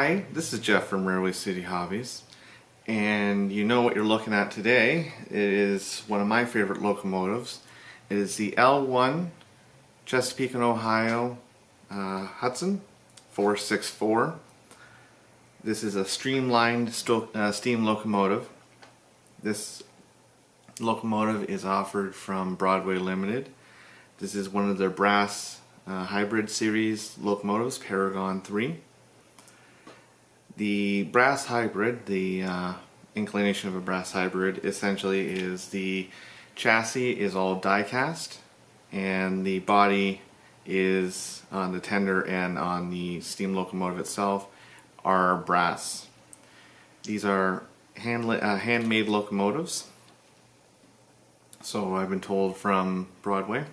Hi, this is Jeff from Railway City Hobbies, and you know what you're looking at today. It is one of my favorite locomotives. It is the L1 Chesapeake and Ohio Hudson 464. This is a streamlined steam locomotive. This locomotive is offered from Broadway Limited. This is one of their brass hybrid series locomotives, Paragon 3. The brass hybrid, the inclination of a brass hybrid, essentially is the chassis is all die cast and the body is on the tender and on the steam locomotive itself are brass. These are handmade locomotives, so I've been told, from Broadway.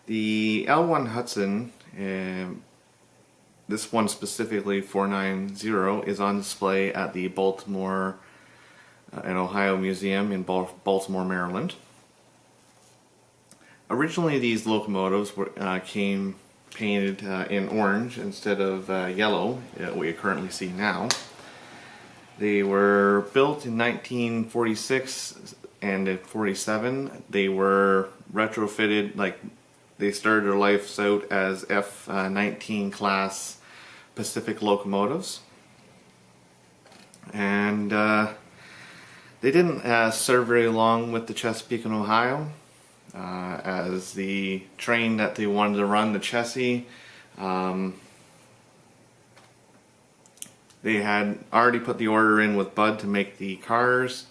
The L1 Hudson, this one specifically, 490, is on display at the Baltimore and Ohio Museum in Baltimore, Maryland. Originally, these locomotives came painted in orange instead of yellow, we currently see now. They were built in 1946 and in 47. They were retrofitted, like they started their lives out as F-19 class Pacific locomotives, and they didn't serve very long with the Chesapeake and Ohio, as the train that they wanted to run, the Chessie, they had already put the order in with Budd to make the cars,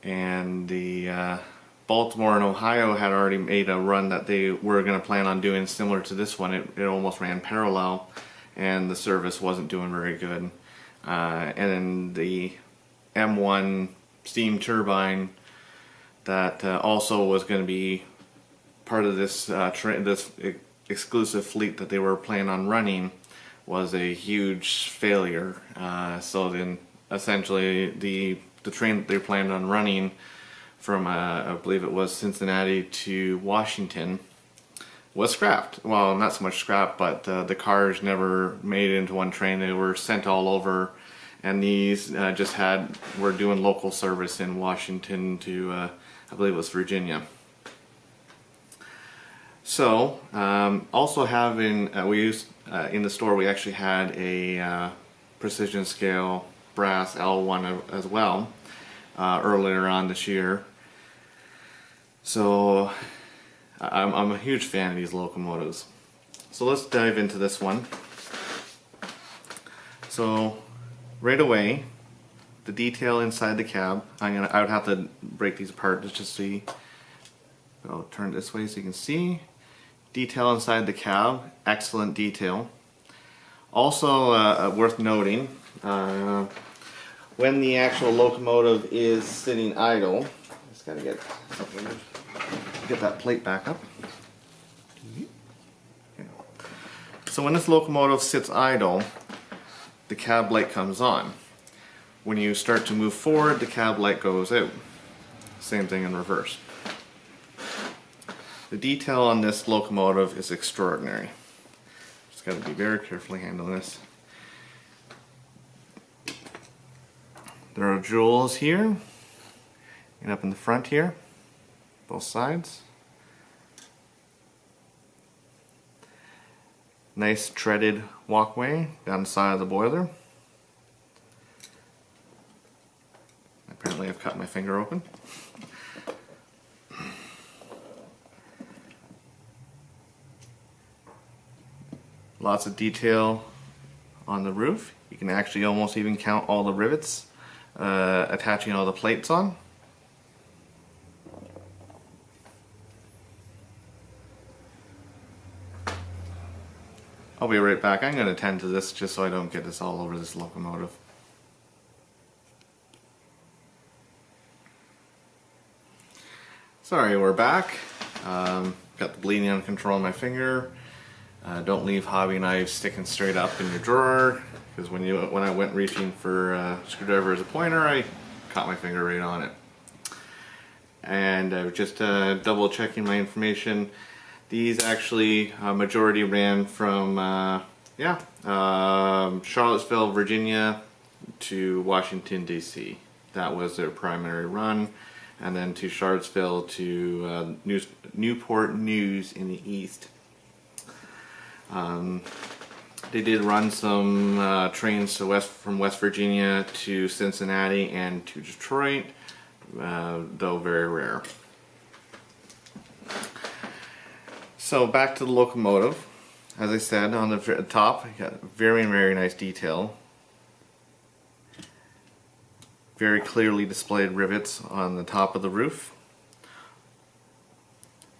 and the Baltimore and Ohio had already made a run that they were going to plan on doing similar to this one. It almost ran parallel, and the service wasn't doing very good. And then the M1 steam turbine that also was going to be part of this this exclusive fleet that they were planning on running was a huge failure. So then essentially the train that they planned on running from I believe it was Cincinnati to Washington was scrapped. Well, not so much scrapped, but the cars never made it into one train. They were sent all over, and these were doing local service in Washington to I believe it was Virginia. So also having we used in the store, we actually had a precision scale brass L1 as well earlier on this year. So I'm a huge fan of these locomotives. So let's dive into this one. So right away, the detail inside the cab, I would have to break these apart just to see. I'll turn it this way so you can see. Detail inside the cab, excellent detail. Also worth noting, when the actual locomotive is sitting idle, just gotta get that plate back up. So when this locomotive sits idle, the cab light comes on. When you start to move forward, the cab light goes out. Same thing in reverse. The detail on this locomotive is extraordinary. Just got to be very carefully handling this. There are jewels here and up in the front here, both sides. Nice treaded walkway down the side of the boiler. Apparently I've cut my finger open. Lots of detail on the roof. You can actually almost even count all the rivets attaching all the plates on. I'll be right back. I'm going to attend to this just so I don't get this all over this locomotive. Sorry, we're back. Got the bleeding under control on my finger. Don't leave hobby knives sticking straight up in your drawer, because when I went reaching for a screwdriver as a pointer, I caught my finger right on it. And I was just double checking my information. These actually majority ran from yeah, Charlottesville, Virginia to Washington, D.C. That was their primary run. And then to Charlottesville to Newport News in the east. They did run some trains to from West Virginia to Cincinnati and to Detroit, though very rare. So back to the locomotive. As I said, on the top, you got very, very nice detail. Very clearly displayed rivets on the top of the roof.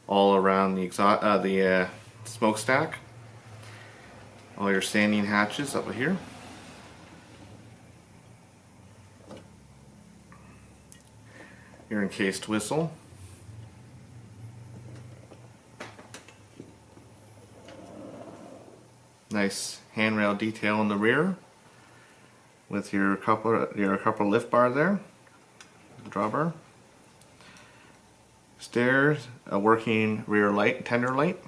All around the smokestack. All your standing hatches up here. Your encased whistle. Nice handrail detail in the rear with your couple lift bar there, drawbar. Stairs, a working rear light, tender light.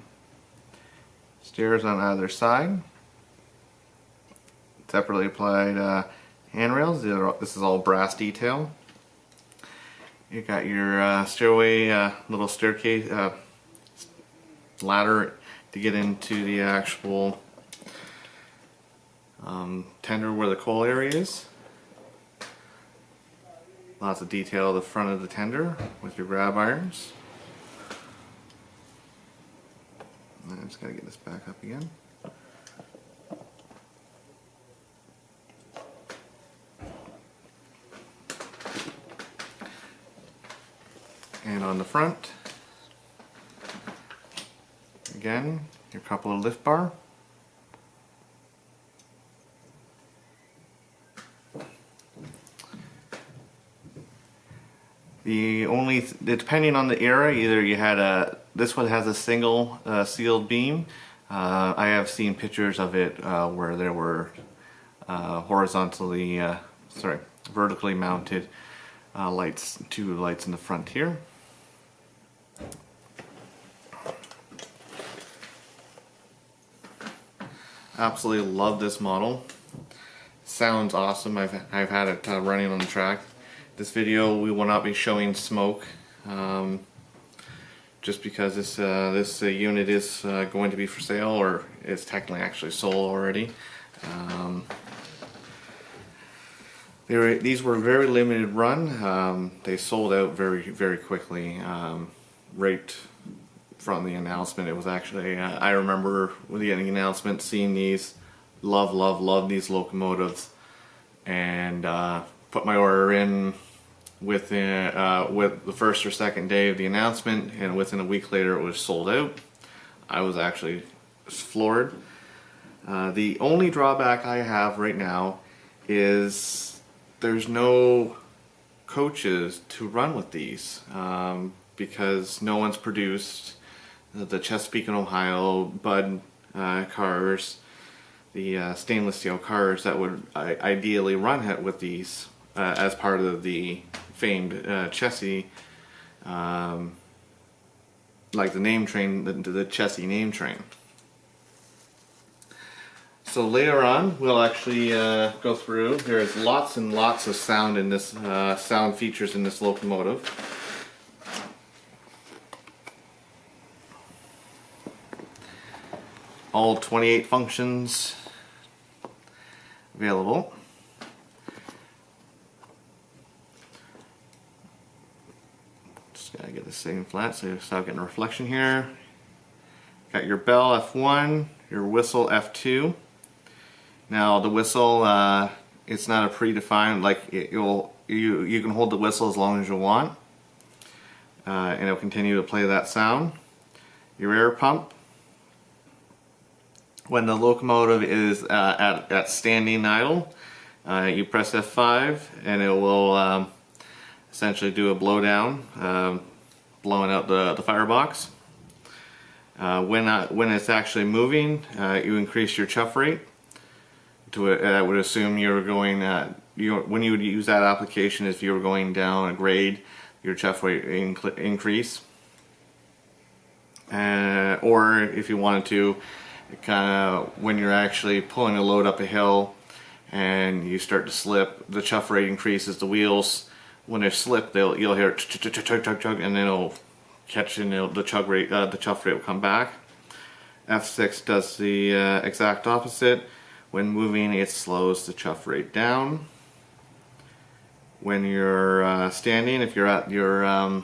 Stairs on either side. Separately applied handrails. This is all brass detail. You got your stairway, little staircase, ladder to get into the actual tender where the coal area is. Lots of detail at the front of the tender with your grab irons. I just gotta get this back up again. And on the front, again, your couple of lift bar. Depending on the era, either you had this one has a single sealed beam. I have seen pictures of it where there were vertically mounted lights, two lights in the front here. Absolutely love this model. Sounds awesome. I've had it running on the track. This video we will not be showing smoke, just because this unit is going to be for sale, or is technically actually sold already. These were very limited run. They sold out very quickly. Right from the announcement, it was actually I remember with the announcement seeing these, love these locomotives, and put my order in with the first or second day of the announcement, and within a week later it was sold out. I was actually floored. The only drawback I have right now is there's no coaches to run with these, because no one's produced the Chesapeake and Ohio Budd cars, the stainless steel cars that would ideally run with these as part of the famed Chessie, like the name train, the Chessie name train. So later on, we'll actually go through. There's lots and lots of sound in this, sound features in this locomotive. All 28 functions available. Just gotta get this thing flat so you start getting a reflection here. Got your bell F1, your whistle F2. Now the whistle, it's not a predefined, like you can hold the whistle as long as you want, and it'll continue to play that sound. Your air pump. When the locomotive is at standing idle, you press F5 and it will essentially do a blowdown, blowing out the firebox. When it's actually moving, you increase your chuff rate. I would assume you're going, when you would use that application, if you were going down a grade, your chuff rate increase. Or if you wanted to It kind of, when you're actually pulling a load up a hill and you start to slip, the chuff rate increases. The wheels, when they slip, you'll hear chug chug chug chug, and then it'll catch, and the chuff rate will come back. F6 does the exact opposite. When moving, it slows the chuff rate down. When you're standing, if you're at your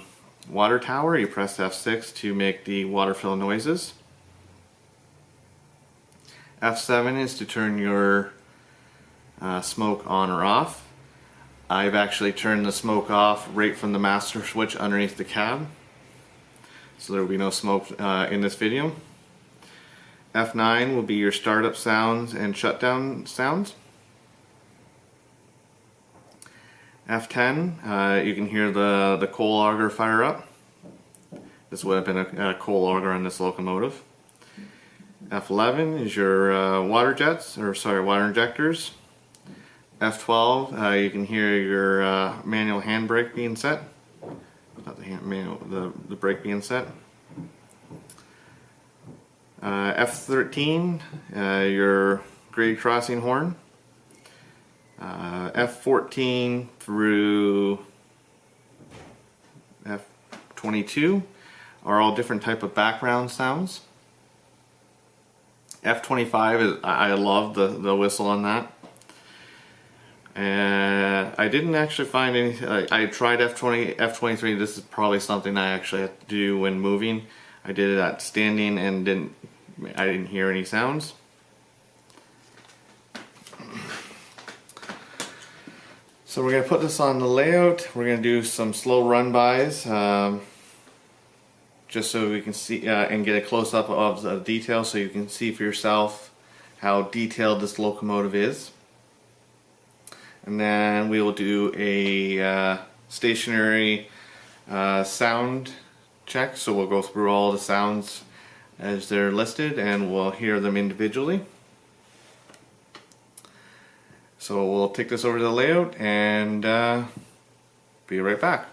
water tower, you press F6 to make the water fill noises. F7 is to turn your smoke on or off. I've actually turned the smoke off right from the master switch underneath the cab, so there will be no smoke in this video. F9 will be your startup sounds and shutdown sounds. F10, you can hear the coal auger fire up. This would have been a coal auger on this locomotive. F11 is your water jets, or sorry, water injectors. F12, you can hear your manual handbrake being set. Not the manual, the brake being set. F13, your grade crossing horn. F14 through F22 are all different type of background sounds. F25 is, I love the whistle on that. I didn't actually find any. I tried F20, F23. This is probably something I actually have to do when moving. I did it at standing and I didn't hear any sounds. So we're going to put this on the layout. We're going to do some slow run-bys, just so we can see and get a close-up of the detail, so you can see for yourself how detailed this locomotive is. And then we will do a stationary sound check, so we'll go through all the sounds as they're listed and we'll hear them individually. So we'll take this over to the layout and be right back.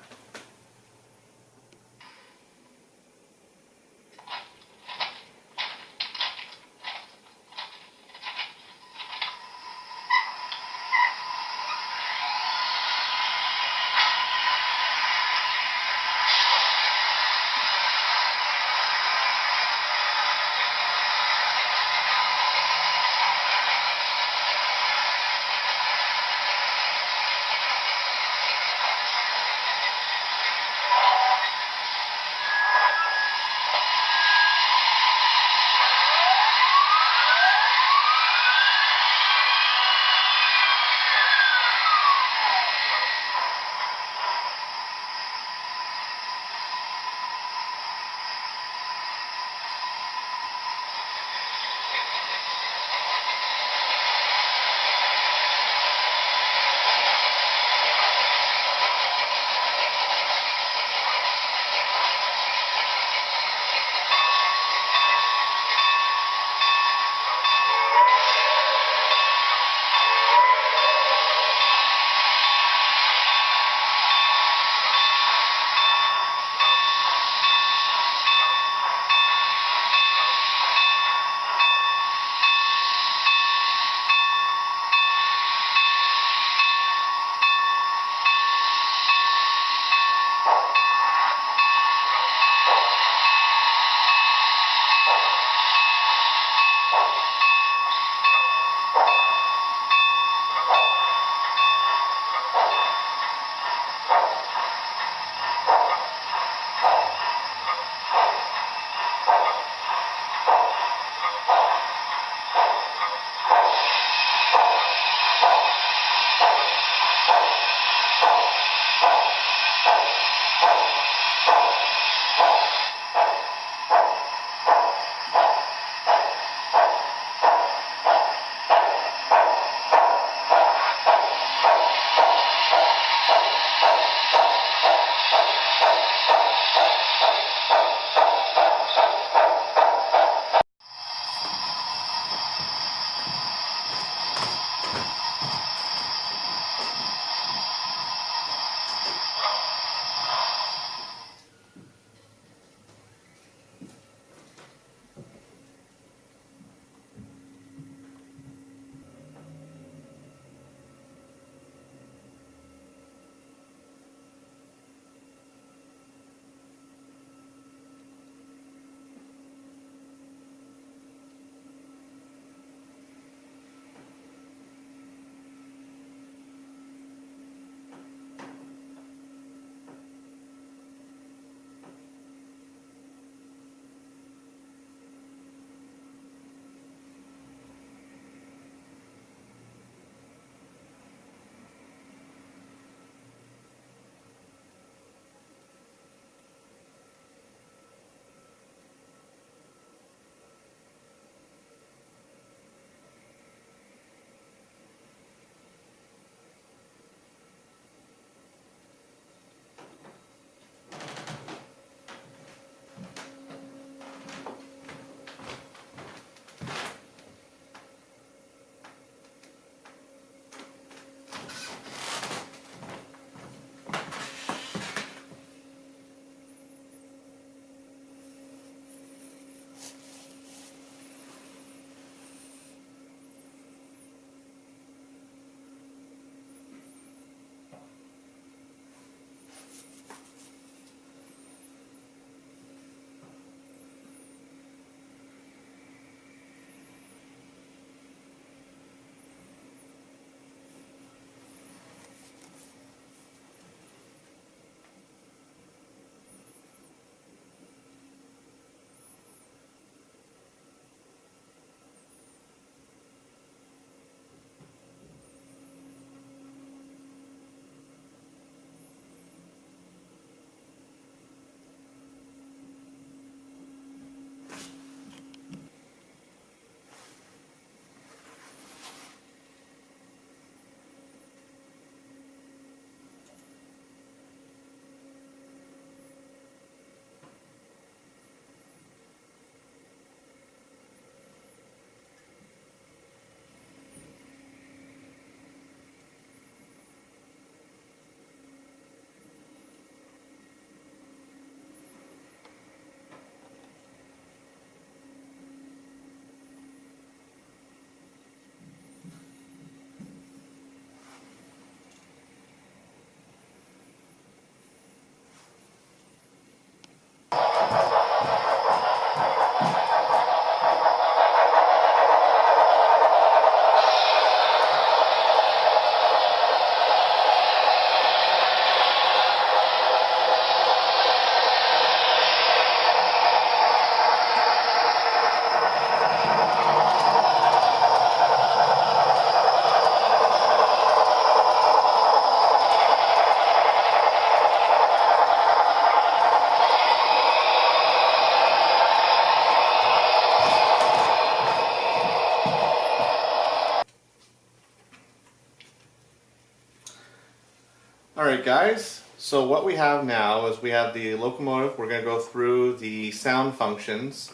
Alright guys, so what we have now is we have the locomotive. We're going to go through the sound functions,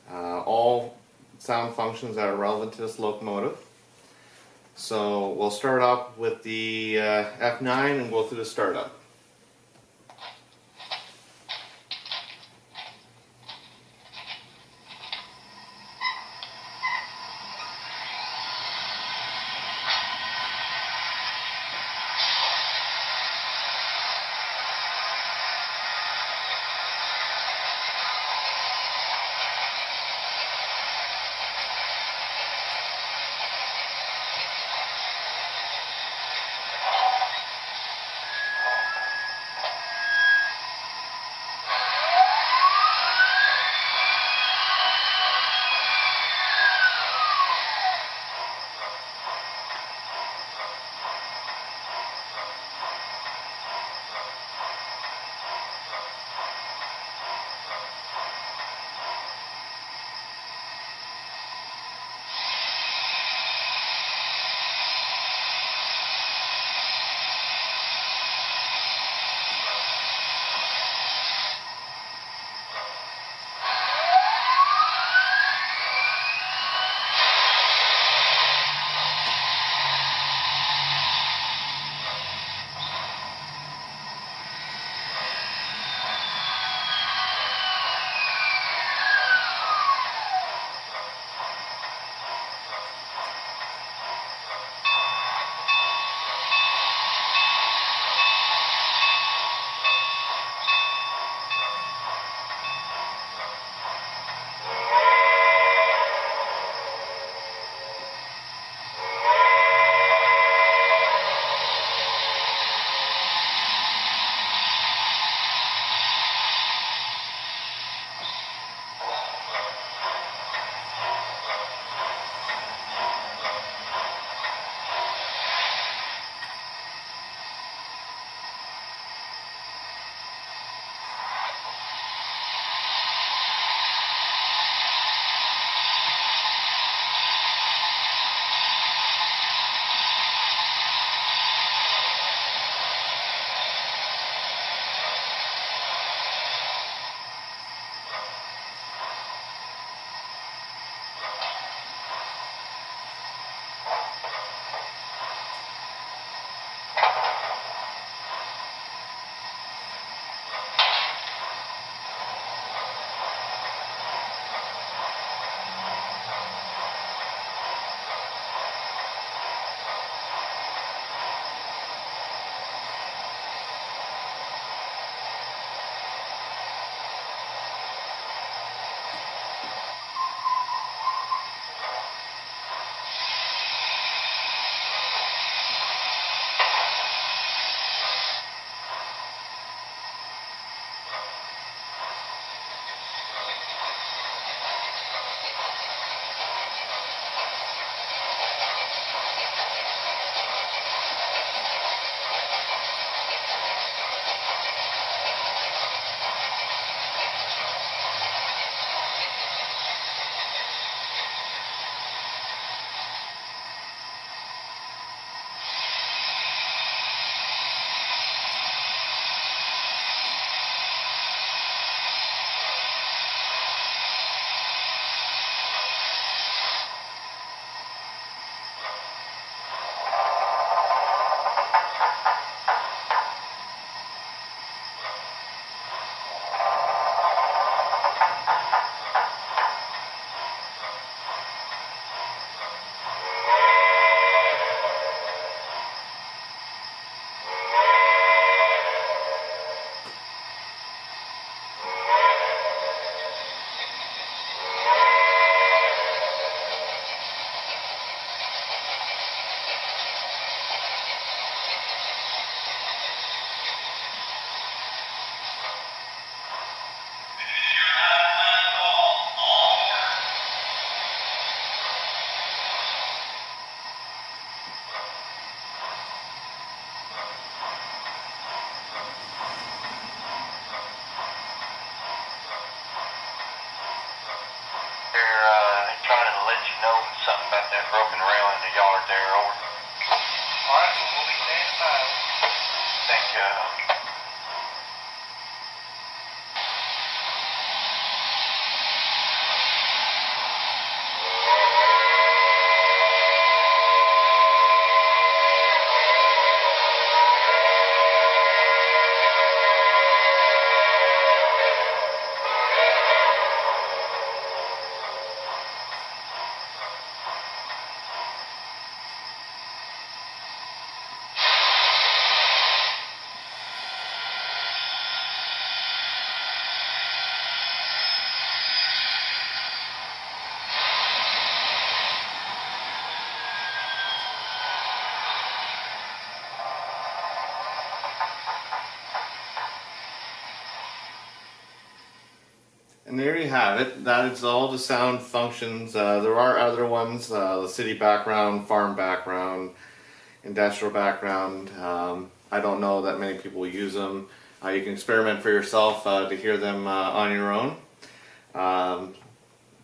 all sound functions that are relevant to this locomotive. So we'll start off with the F9 and go through the startup. Broken rail in the yard there, over. All right, well, we'll be standing by. Thank you. cow. And there you have it. That is all the sound functions. There are other ones, the city background, farm background, industrial background. I don't know that many people use them. You can experiment for yourself to hear them on your own.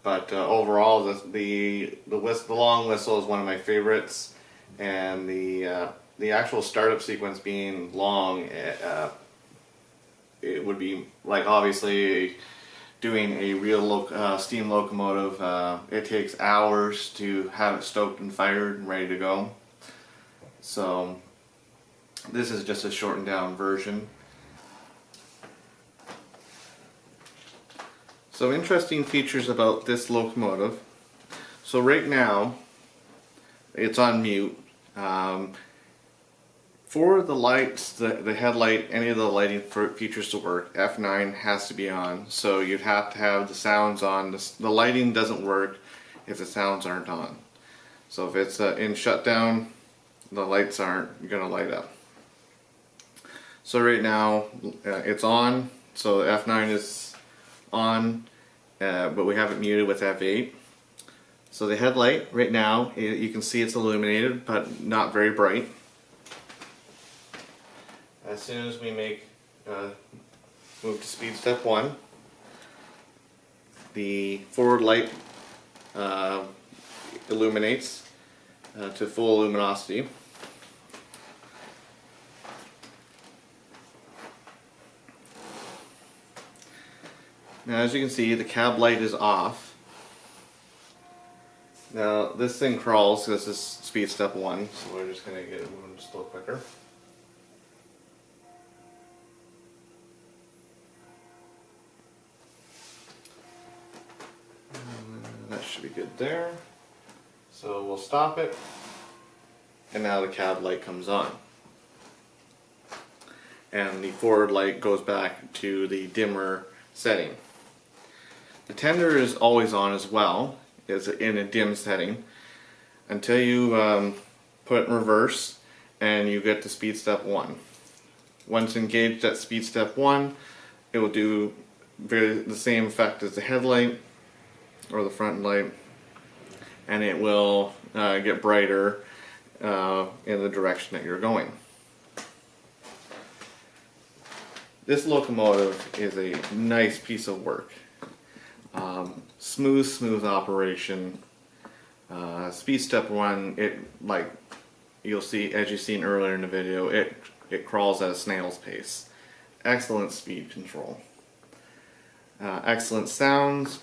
But overall, the long whistle is one of my favorites, and the actual startup sequence being long, it would be like obviously doing a real steam locomotive. It takes hours to have it stoked and fired and ready to go. So this is just a shortened down version. So interesting features about this locomotive. So right now it's on mute. For the lights, the headlight, any of the lighting features to work, F9 has to be on. So you'd have to have the sounds on. The lighting doesn't work if the sounds aren't on. So if it's in shutdown, the lights aren't going to light up. So right now it's on. So F9 is on, but we have it muted with F8. So the headlight right now, you can see it's illuminated, but not very bright. As soon as we move to speed step 1, the forward light illuminates to full luminosity. Now as you can see, the cab light is off. Now this thing crawls, this is speed step 1, so we're just going to get it moving just a little quicker. That should be good there. So we'll stop it, and now the cab light comes on. And the forward light goes back to the dimmer setting. The tender is always on as well, is in a dim setting, until you put it in reverse and you get to speed step 1. Once engaged at speed step 1, it will do the same effect as the headlight or the front light, and it will get brighter in the direction that you're going. This locomotive is a nice piece of work. Smooth operation. Speed step 1, it, like you'll see, as you've seen earlier in the video, it crawls at a snail's pace. Excellent speed control. Excellent sounds.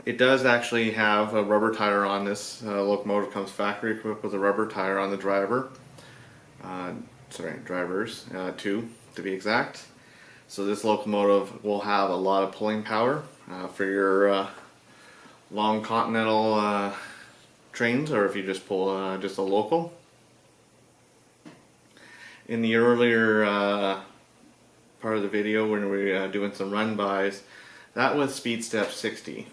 It does actually have a rubber tire on this. Locomotive comes factory equipped with a rubber tire on the driver. Drivers, 2 to be exact. So this locomotive will have a lot of pulling power for your long continental trains, or if you just pull just a local. In the earlier part of the video when we were doing some run-bys, that was speed step 60.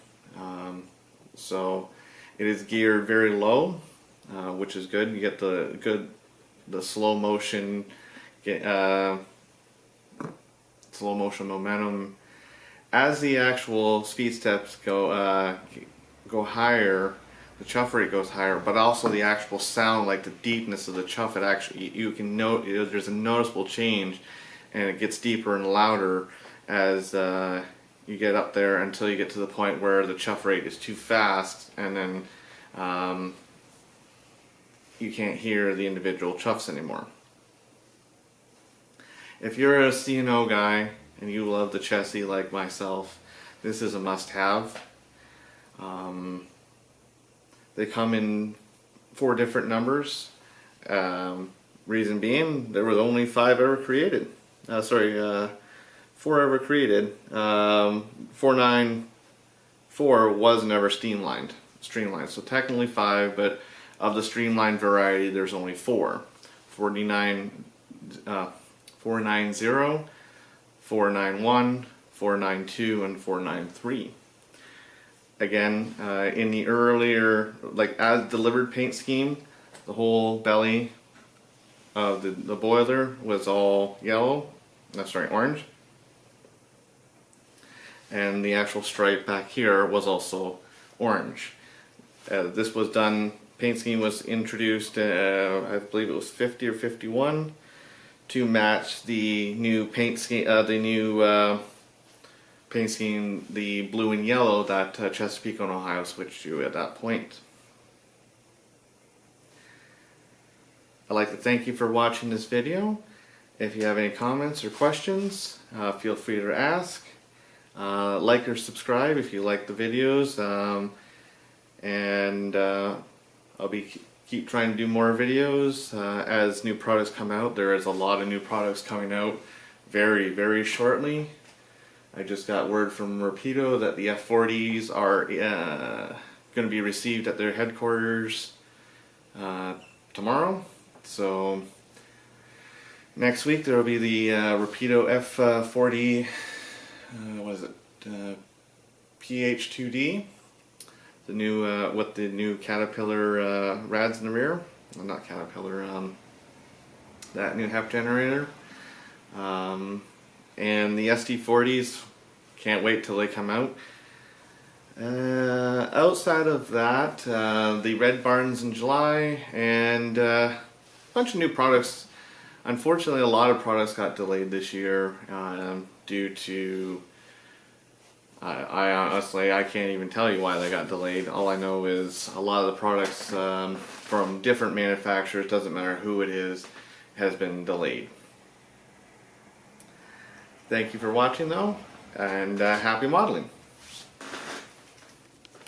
So it is geared very low, which is good. You get the slow motion, slow motion momentum. As the actual speed steps go higher, the chuff rate goes higher, but also the actual sound, like the deepness of the chuff, it actually, you can note there's a noticeable change, and it gets deeper and louder as you get up there, until you get to the point where the chuff rate is too fast, and then you can't hear the individual chuffs anymore. if you're a C&O guy and you love the chassis like myself, this is a must-have. They come in 4 different numbers. Reason being, there was only 5 ever created. 4 ever created. 494 was never streamlined. So technically 5, but of the streamlined variety, there's only 4. 490, 491, 492, and 493. Again, in the earlier, like as delivered paint scheme, the whole belly of the boiler was all yellow, orange. And the actual stripe back here was also orange. This was done, paint scheme was introduced, I believe it was 50 or 51, to match the new paint scheme, the blue and yellow that Chesapeake and Ohio switched to at that point. I'd like to thank you for watching this video. If you have any comments or questions, feel free to ask. Like or subscribe if you like the videos, and I'll keep trying to do more videos as new products come out. There is a lot of new products coming out very, very shortly. I just got word from Rapido that the F40s are going to be received at their headquarters tomorrow. So next week there will be the Rapido F40, PH2D, the new with the new Caterpillar rads in the rear. Well, not Caterpillar, that new HEP generator. And the SD40s, can't wait till they come out. Outside of that, the Red Barns in July, and a bunch of new products. Unfortunately, a lot of products got delayed this year due to, I honestly, I can't even tell you why they got delayed. All I know is a lot of the products from different manufacturers, doesn't matter who it is, has been delayed. Thank you for watching though, and happy modeling.